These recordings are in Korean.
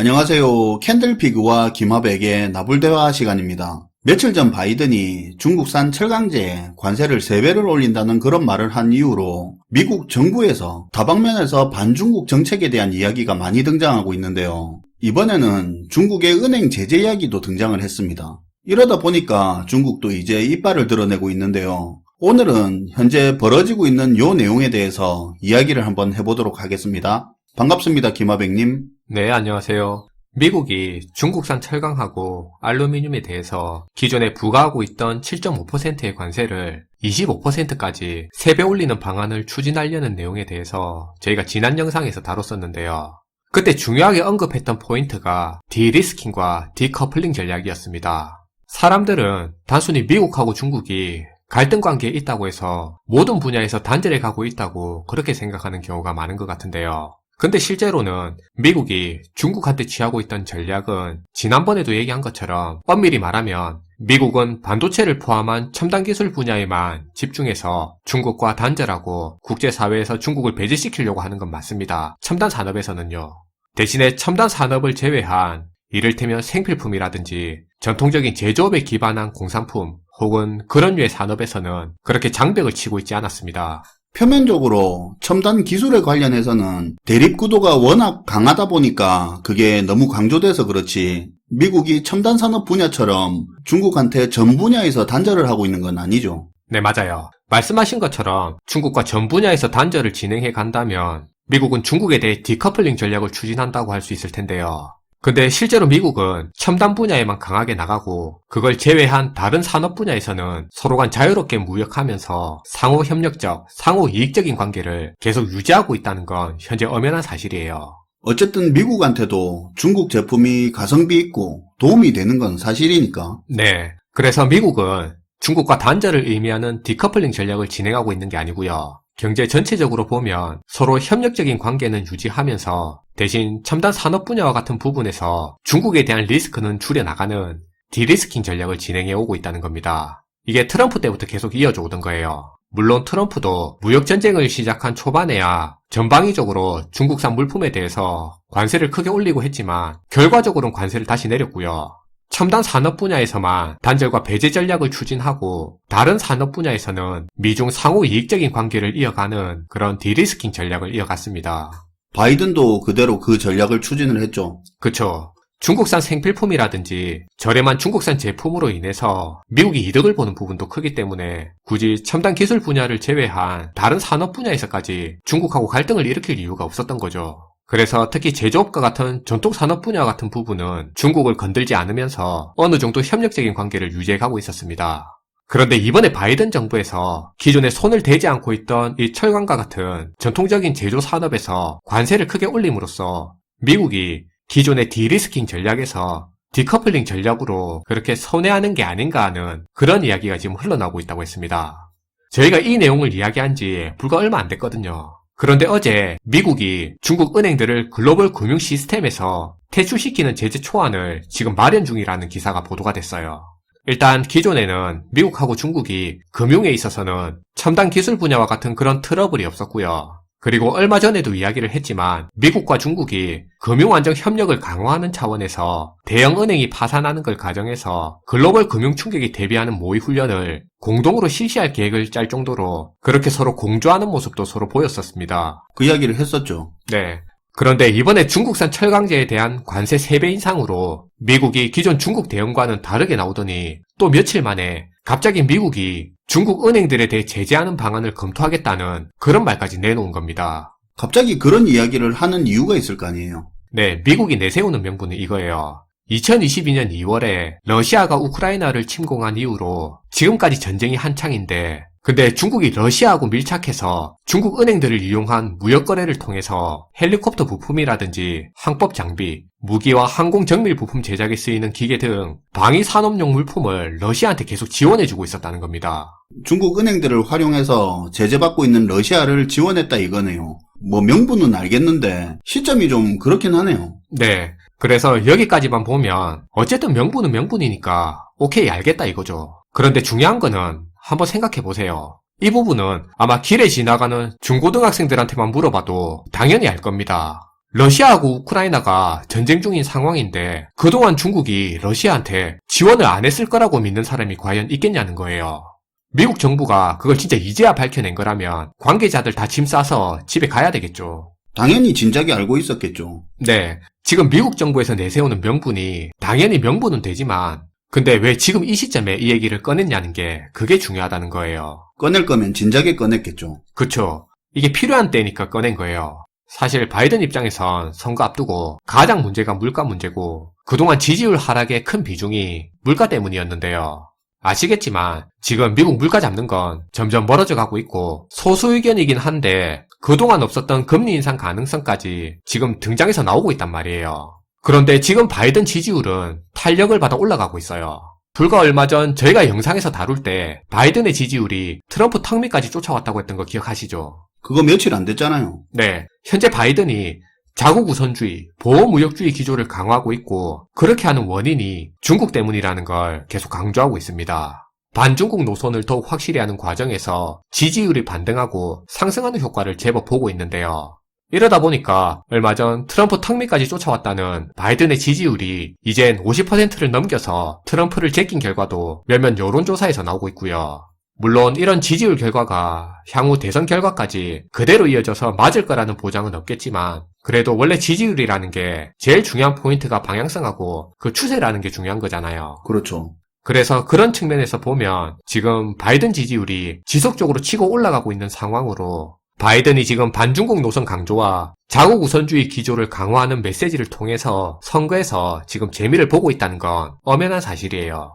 안녕하세요. 캔들피그와 김하백의 나불대화 시간입니다. 며칠 전 바이든이 중국산 철강제에 관세를 3배를 올린다는 그런 말을 한 이후로 미국 정부에서 다방면에서 반중국 정책에 대한 이야기가 많이 등장하고 있는데요. 이번에는 중국의 은행 제재 이야기도 등장을 했습니다. 이러다 보니까 중국도 이제 이빨을 드러내고 있는데요. 오늘은 현재 벌어지고 있는 요 내용에 대해서 이야기를 한번 해보도록 하겠습니다. 반갑습니다, 김하백님. 네, 안녕하세요. 미국이 중국산 철강하고 알루미늄에 대해서 기존에 부과하고 있던 7.5%의 관세를 25%까지 3배 올리는 방안을 추진하려는 내용에 대해서 저희가 지난 영상에서 다뤘었는데요. 그때 중요하게 언급했던 포인트가 디리스킹과 디커플링 전략이었습니다. 사람들은 단순히 미국하고 중국이 갈등 관계에 있다고 해서 모든 분야에서 단절해 가고 있다고 그렇게 생각하는 경우가 많은 것 같은데요. 근데 실제로는 미국이 중국한테 취하고 있던 전략은 지난번에도 얘기한 것처럼 엄밀히 말하면 미국은 반도체를 포함한 첨단 기술 분야에만 집중해서 중국과 단절하고 국제사회에서 중국을 배제시키려고 하는 건 맞습니다. 첨단 산업에서는요. 대신에 첨단 산업을 제외한 이를테면 생필품이라든지 전통적인 제조업에 기반한 공산품 혹은 그런 류의 산업에서는 그렇게 장벽을 치고 있지 않았습니다. 표면적으로 첨단 기술에 관련해서는 대립구도가 워낙 강하다 보니까 그게 너무 강조돼서 그렇지 미국이 첨단 산업 분야처럼 중국한테 전 분야에서 단절을 하고 있는 건 아니죠. 네, 맞아요. 말씀하신 것처럼 중국과 전 분야에서 단절을 진행해 간다면 미국은 중국에 대해 디커플링 전략을 추진한다고 할 수 있을 텐데요. 근데 실제로 미국은 첨단 분야에만 강하게 나가고 그걸 제외한 다른 산업 분야에서는 서로 간 자유롭게 무역하면서 상호 협력적, 상호 이익적인 관계를 계속 유지하고 있다는 건 현재 엄연한 사실이에요. 어쨌든 미국한테도 중국 제품이 가성비 있고 도움이 되는 건 사실이니까. 네. 그래서 미국은 중국과 단절을 의미하는 디커플링 전략을 진행하고 있는 게 아니고요. 경제 전체적으로 보면 서로 협력적인 관계는 유지하면서 대신 첨단 산업 분야와 같은 부분에서 중국에 대한 리스크는 줄여나가는 디리스킹 전략을 진행해 오고 있다는 겁니다. 이게 트럼프 때부터 계속 이어져 오던 거예요. 물론 트럼프도 무역전쟁을 시작한 초반에야 전방위적으로 중국산 물품에 대해서 관세를 크게 올리고 했지만 결과적으로는 관세를 다시 내렸고요. 첨단 산업 분야에서만 단절과 배제 전략을 추진하고 다른 산업 분야에서는 미중 상호 이익적인 관계를 이어가는 그런 디리스킹 전략을 이어갔습니다. 바이든도 그대로 그 전략을 추진을 했죠. 그쵸. 중국산 생필품이라든지 저렴한 중국산 제품으로 인해서 미국이 이득을 보는 부분도 크기 때문에 굳이 첨단 기술 분야를 제외한 다른 산업 분야에서까지 중국하고 갈등을 일으킬 이유가 없었던 거죠. 그래서 특히 제조업과 같은 전통 산업 분야 같은 부분은 중국을 건들지 않으면서 어느 정도 협력적인 관계를 유지해가고 있었습니다. 그런데 이번에 바이든 정부에서 기존에 손을 대지 않고 있던 이 철강과 같은 전통적인 제조 산업에서 관세를 크게 올림으로써 미국이 기존의 디리스킹 전략에서 디커플링 전략으로 그렇게 선회하는 게 아닌가 하는 그런 이야기가 지금 흘러나오고 있다고 했습니다. 저희가 이 내용을 이야기한 지 불과 얼마 안 됐거든요. 그런데 어제 미국이 중국 은행들을 글로벌 금융 시스템에서 퇴출시키는 제재 초안을 지금 마련 중이라는 기사가 보도가 됐어요. 일단 기존에는 미국하고 중국이 금융에 있어서는 첨단 기술 분야와 같은 그런 트러블이 없었고요. 그리고 얼마 전에도 이야기를 했지만 미국과 중국이 금융안정 협력을 강화하는 차원에서 대형 은행이 파산하는 걸 가정해서 글로벌 금융 충격에 대비하는 모의 훈련을 공동으로 실시할 계획을 짤 정도로 그렇게 서로 공조하는 모습도 서로 보였었습니다. 그 이야기를 했었죠. 네. 그런데 이번에 중국산 철강제에 대한 관세 3배 인상으로 미국이 기존 중국 대응과는 다르게 나오더니 또 며칠 만에 갑자기 미국이 중국 은행들에 대해 제재하는 방안을 검토하겠다는 그런 말까지 내놓은 겁니다. 갑자기 그런 이야기를 하는 이유가 있을 거 아니에요. 네, 미국이 내세우는 명분은 이거예요. 2022년 2월에 러시아가 우크라이나를 침공한 이후로 지금까지 전쟁이 한창인데 근데 중국이 러시아하고 밀착해서 중국 은행들을 이용한 무역 거래를 통해서 헬리콥터 부품이라든지 항법 장비, 무기와 항공 정밀 부품 제작에 쓰이는 기계 등 방위 산업용 물품을 러시아한테 계속 지원해주고 있었다는 겁니다. 중국 은행들을 활용해서 제재받고 있는 러시아를 지원했다 이거네요. 뭐 명분은 알겠는데 시점이 좀 그렇긴 하네요. 네. 그래서 여기까지만 보면 어쨌든 명분은 명분이니까 오케이 알겠다 이거죠. 그런데 중요한 거는 한번 생각해 보세요. 이 부분은 아마 길에 지나가는 중고등학생들한테만 물어봐도 당연히 알 겁니다. 러시아하고 우크라이나가 전쟁 중인 상황인데 그동안 중국이 러시아한테 지원을 안 했을 거라고 믿는 사람이 과연 있겠냐는 거예요. 미국 정부가 그걸 진짜 이제야 밝혀낸 거라면 관계자들 다 짐 싸서 집에 가야 되겠죠. 당연히 진작에 알고 있었겠죠. 네, 지금 미국 정부에서 내세우는 명분이 당연히 명분은 되지만 근데 왜 지금 이 시점에 이 얘기를 꺼냈냐는 게 그게 중요하다는 거예요. 꺼낼 거면 진작에 꺼냈겠죠. 그쵸. 이게 필요한 때니까 꺼낸 거예요. 사실 바이든 입장에선 선거 앞두고 가장 문제가 물가 문제고 그동안 지지율 하락의 큰 비중이 물가 때문이었는데요. 아시겠지만 지금 미국 물가 잡는 건 점점 멀어져 가고 있고 소수 의견이긴 한데 그동안 없었던 금리 인상 가능성까지 지금 등장해서 나오고 있단 말이에요. 그런데 지금 바이든 지지율은 탄력을 받아 올라가고 있어요. 불과 얼마 전 저희가 영상에서 다룰 때 바이든의 지지율이 트럼프 턱밑까지 쫓아왔다고 했던 거 기억하시죠? 그거 며칠 안 됐잖아요. 네, 현재 바이든이 자국 우선주의, 보호무역주의 기조를 강화하고 있고 그렇게 하는 원인이 중국 때문이라는 걸 계속 강조하고 있습니다. 반중국 노선을 더욱 확실히 하는 과정에서 지지율이 반등하고 상승하는 효과를 제법 보고 있는데요. 이러다 보니까 얼마 전 트럼프 턱밑까지 쫓아왔다는 바이든의 지지율이 이젠 50%를 넘겨서 트럼프를 제낀 결과도 몇몇 여론조사에서 나오고 있고요. 물론 이런 지지율 결과가 향후 대선 결과까지 그대로 이어져서 맞을 거라는 보장은 없겠지만 그래도 원래 지지율이라는 게 제일 중요한 포인트가 방향성하고 그 추세라는 게 중요한 거잖아요. 그렇죠. 그래서 그런 측면에서 보면 지금 바이든 지지율이 지속적으로 치고 올라가고 있는 상황으로 바이든이 지금 반중국 노선 강조와 자국 우선주의 기조를 강화하는 메시지를 통해서 선거에서 지금 재미를 보고 있다는 건 엄연한 사실이에요.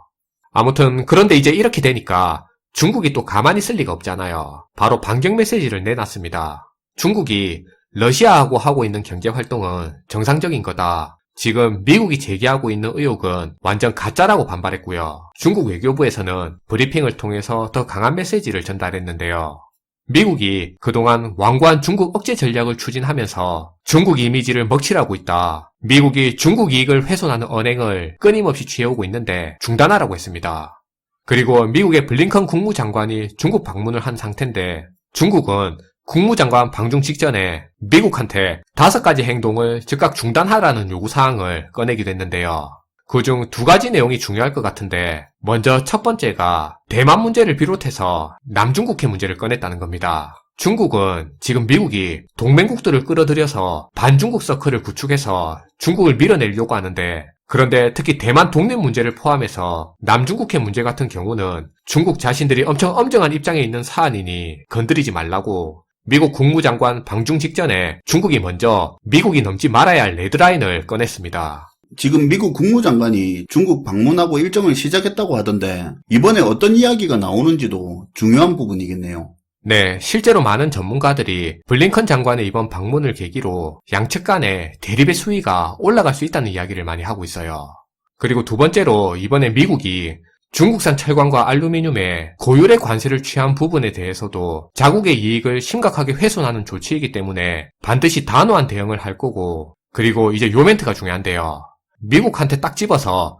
아무튼 그런데 이제 이렇게 되니까 중국이 또 가만히 있을 리가 없잖아요. 바로 반격 메시지를 내놨습니다. 중국이 러시아하고 하고 있는 경제활동은 정상적인 거다. 지금 미국이 제기하고 있는 의혹은 완전 가짜라고 반발했고요. 중국 외교부에서는 브리핑을 통해서 더 강한 메시지를 전달했는데요. 미국이 그동안 완고한 중국 억제 전략을 추진하면서 중국 이미지를 먹칠하고 있다. 미국이 중국 이익을 훼손하는 언행을 끊임없이 취해오고 있는데 중단하라고 했습니다. 그리고 미국의 블링컨 국무장관이 중국 방문을 한 상태인데 중국은 국무장관 방중 직전에 미국한테 5가지 행동을 즉각 중단하라는 요구사항을 꺼내기도 했는데요. 그중 2가지 내용이 중요할 것 같은데 먼저 첫 번째가 대만 문제를 비롯해서 남중국해 문제를 꺼냈다는 겁니다. 중국은 지금 미국이 동맹국들을 끌어들여서 반중국 서클을 구축해서 중국을 밀어내려고 하는데 그런데 특히 대만 독립 문제를 포함해서 남중국해 문제 같은 경우는 중국 자신들이 엄청 엄정한 입장에 있는 사안이니 건드리지 말라고 미국 국무장관 방중 직전에 중국이 먼저 미국이 넘지 말아야 할 레드라인을 꺼냈습니다. 지금 미국 국무장관이 중국 방문하고 일정을 시작했다고 하던데 이번에 어떤 이야기가 나오는지도 중요한 부분이겠네요. 네, 실제로 많은 전문가들이 블링컨 장관의 이번 방문을 계기로 양측 간의 대립의 수위가 올라갈 수 있다는 이야기를 많이 하고 있어요. 그리고 2번째로 이번에 미국이 중국산 철광과 알루미늄에 고율의 관세를 취한 부분에 대해서도 자국의 이익을 심각하게 훼손하는 조치이기 때문에 반드시 단호한 대응을 할 거고 그리고 이제 요 멘트가 중요한데요. 미국한테 딱 집어서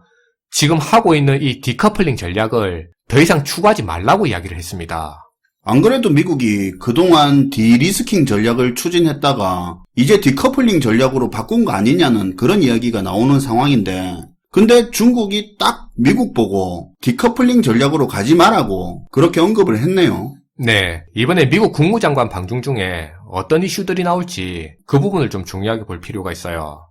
지금 하고 있는 이 디커플링 전략을 더 이상 추구하지 말라고 이야기를 했습니다. 안 그래도 미국이 그동안 디리스킹 전략을 추진했다가 이제 디커플링 전략으로 바꾼 거 아니냐는 그런 이야기가 나오는 상황인데 근데 중국이 딱 미국 보고 디커플링 전략으로 가지 말라고 그렇게 언급을 했네요. 네, 이번에 미국 국무장관 방중 중에 어떤 이슈들이 나올지 그 부분을 좀 중요하게 볼 필요가 있어요.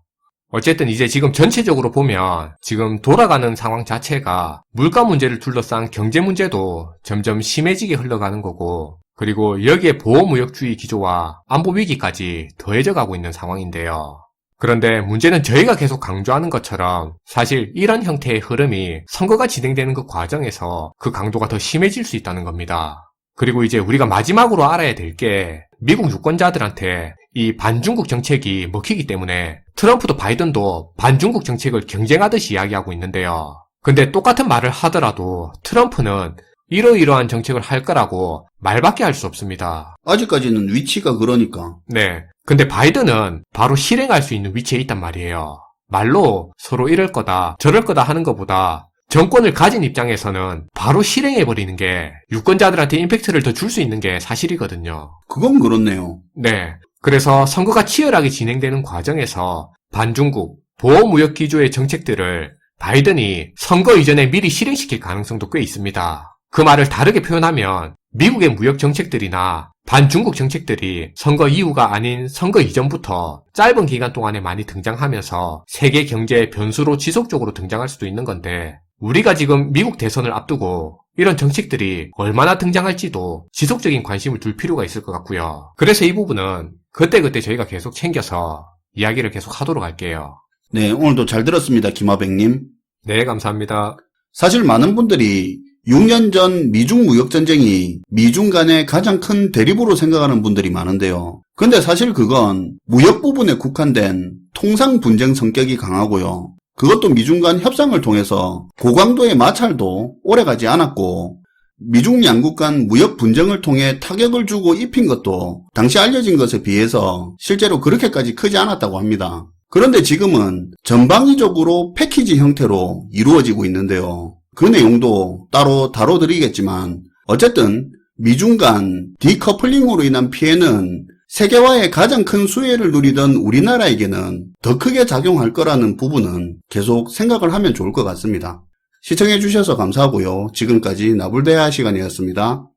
어쨌든 이제 지금 전체적으로 보면 지금 돌아가는 상황 자체가 물가 문제를 둘러싼 경제 문제도 점점 심해지게 흘러가는 거고 그리고 여기에 보호무역주의 기조와 안보 위기까지 더해져 가고 있는 상황인데요. 그런데 문제는 저희가 계속 강조하는 것처럼 사실 이런 형태의 흐름이 선거가 진행되는 그 과정에서 그 강도가 더 심해질 수 있다는 겁니다. 그리고 이제 우리가 마지막으로 알아야 될 게 미국 유권자들한테 이 반중국 정책이 먹히기 때문에 트럼프도 바이든도 반중국 정책을 경쟁하듯이 이야기하고 있는데요. 근데 똑같은 말을 하더라도 트럼프는 이러이러한 정책을 할 거라고 말밖에 할 수 없습니다. 아직까지는 위치가 그러니까. 네. 근데 바이든은 바로 실행할 수 있는 위치에 있단 말이에요. 말로 서로 이럴 거다 저럴 거다 하는 것보다 정권을 가진 입장에서는 바로 실행해버리는 게 유권자들한테 임팩트를 더 줄 수 있는 게 사실이거든요. 그건 그렇네요. 네. 그래서 선거가 치열하게 진행되는 과정에서 반중국, 보호무역 기조의 정책들을 바이든이 선거 이전에 미리 실행시킬 가능성도 꽤 있습니다. 그 말을 다르게 표현하면 미국의 무역 정책들이나 반중국 정책들이 선거 이후가 아닌 선거 이전부터 짧은 기간 동안에 많이 등장하면서 세계 경제의 변수로 지속적으로 등장할 수도 있는 건데, 우리가 지금 미국 대선을 앞두고 이런 정책들이 얼마나 등장할지도 지속적인 관심을 둘 필요가 있을 것 같고요. 그래서 이 부분은 그때그때 저희가 계속 챙겨서 이야기를 계속 하도록 할게요. 네, 오늘도 잘 들었습니다. 김하백님. 네, 감사합니다. 사실 많은 분들이 6년 전 미중 무역전쟁이 미중 간의 가장 큰 대립으로 생각하는 분들이 많은데요. 근데 사실 그건 무역 부분에 국한된 통상 분쟁 성격이 강하고요. 그것도 미중 간 협상을 통해서 고강도의 마찰도 오래가지 않았고, 미중 양국 간 무역 분쟁을 통해 타격을 주고 입힌 것도 당시 알려진 것에 비해서 실제로 그렇게까지 크지 않았다고 합니다. 그런데 지금은 전방위적으로 패키지 형태로 이루어지고 있는데요. 그 내용도 따로 다뤄드리겠지만, 어쨌든 미중 간 디커플링으로 인한 피해는 세계화의 가장 큰 수혜를 누리던 우리나라에게는 더 크게 작용할 거라는 부분은 계속 생각을 하면 좋을 것 같습니다. 시청해주셔서 감사하고요. 지금까지 나불대화 시간이었습니다.